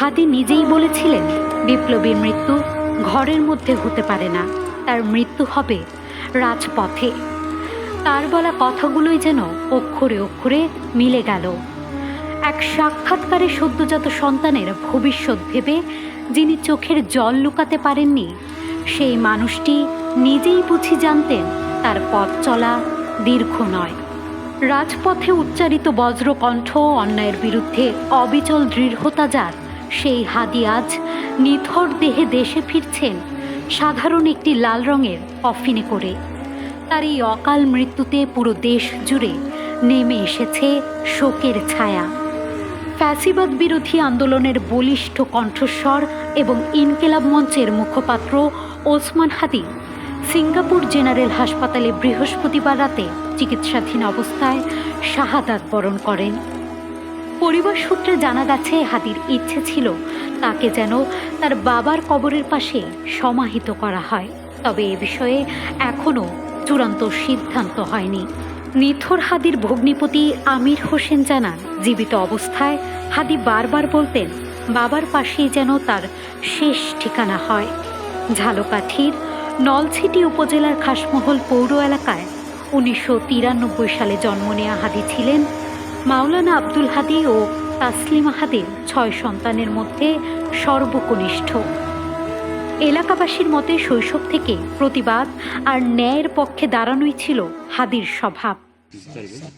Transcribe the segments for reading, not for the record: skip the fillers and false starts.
হাদি নিজেই বলেছিলেন, বিপ্লবীর মৃত্যু ঘরের মধ্যে হতে পারে না, তার মৃত্যু হবে রাজপথে। তার বলা কথাগুলোই যেন অক্ষরে অক্ষরে মিলে গেল। এক সাক্ষাৎকারে সদ্যজাত সন্তানের ভবিষ্যৎ ভেবে যিনি চোখের জল লুকাতে পারেননি, সেই মানুষটি নিজেই বুঝি জানতেন তার পথ চলা দীর্ঘ নয়। রাজপথে উচ্চারিত বজ্রকণ্ঠ, অন্যায়ের বিরুদ্ধে অবিচল দৃঢ়তা যার, সেই হাদি আজ নিথর দেহে দেশে ফিরছেন সাধারণ একটি লাল রঙের কফিনে করে। তার এই অকাল মৃত্যুতে পুরো দেশ জুড়ে নেমে এসেছে শোকের ছায়া। ফ্যাসিবাদ বিরোধী আন্দোলনের বলিষ্ঠ কণ্ঠস্বর এবং ইনকিলাব মঞ্চের মুখপাত্র ওসমান হাদি সিঙ্গাপুর জেনারেল হাসপাতালে বৃহস্পতিবার রাতে চিকিৎসাধীন অবস্থায় শাহাদাত বরণ করেন। পরিবার সূত্রে জানা গেছে, হাদির ইচ্ছে ছিল তাকে যেন তার বাবার কবরের পাশে সমাহিত করা হয়, তবে এ বিষয়ে এখনও চূড়ান্ত সিদ্ধান্ত হয়নি। নিথর হাদির ভগ্নিপতি আমির হোসেন জানান, জীবিত অবস্থায় হাদি বারবার বলতেন বাবার পাশেই যেন তার শেষ ঠিকানা হয়। ঝালকাঠির নলছিটি উপজেলার খাসমহল পৌর এলাকায় 1993 সালে জন্ম নেয়া হাদি ছিলেন মাওলানা আব্দুল হাদি ও তাসলিমা হাদির 6 সন্তানের মধ্যে সর্বকনিষ্ঠ। এলাকাবাসীর মতে শৈশব থেকে প্রতিবাদ আর ন্যায়ের পক্ষে দাঁড়ানোই ছিল হাদির স্বভাব।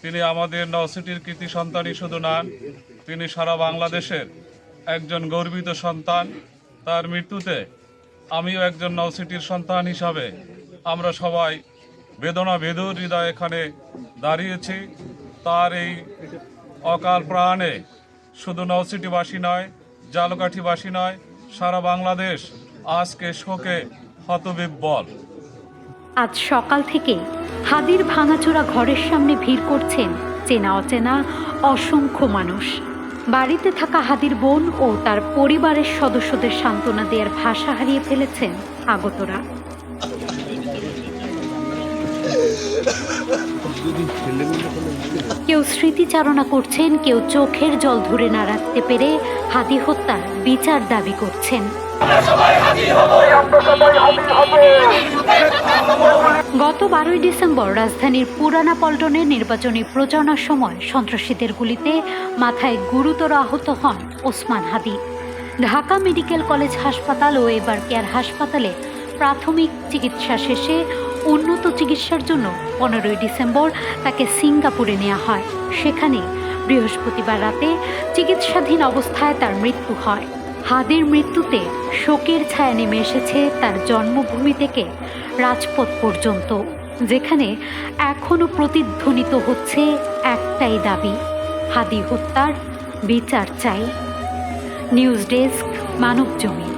তিনি আমাদের নলছিটির কৃতি সন্তানই শুধু নন, তিনি সারা বাংলাদেশের একজন গর্বিত সন্তান। তার মৃত্যুতে আমিও একজন নলছিটির সন্তান হিসাবে আমরা সবাই বেদনা বেদুর হৃদয় এখানে দাঁড়িয়েছি। তার এই অকাল প্রাণে শুধু নলছিটিবাসী নয়, ঝালকাঠিবাসী নয়, সারা বাংলাদেশ আজকে শোকে হতবিহ্বল। আজ সকাল থেকে হাদির ভাঙাচোরা ঘরের সামনে ভিড় করছেন চেনা অচেনা অসংখ্য মানুষ। বাড়িতে থাকা হাদির বোন ও তার পরিবারের সদস্যদের সান্ত্বনা দেওয়ার ভাষা হারিয়ে ফেলেছেন আগতরা। কেউ স্মৃতিচারণা করছেন, কেউ চোখের জল ধরে না রাখতে পেরে হাদি হত্যার বিচার দাবি করছেন। গত 12 ডিসেম্বর রাজধানীর পুরানা পল্টনের নির্বাচনী প্রচারণার সময় সন্ত্রাসীদের গুলিতে মাথায় গুরুতর আহত হন ওসমান হাদি। ঢাকা মেডিকেল কলেজ হাসপাতাল ও এবার কেয়ার হাসপাতালে প্রাথমিক চিকিৎসা শেষে উন্নত চিকিৎসার জন্য 15 ডিসেম্বর তাকে সিঙ্গাপুরে নেওয়া হয়। সেখানে বৃহস্পতিবার রাতে চিকিৎসাধীন অবস্থায় তার মৃত্যু হয়। হাদির মৃত্যুতে শোকের ছায়া নেমে এসেছে তার জন্মভূমি থেকে রাজপথ পর্যন্ত, যেখানে এখনও প্রতিধ্বনিত হচ্ছে একটাই দাবি, হাদি হত্যার বিচার চাই। News desk, Manabzamin.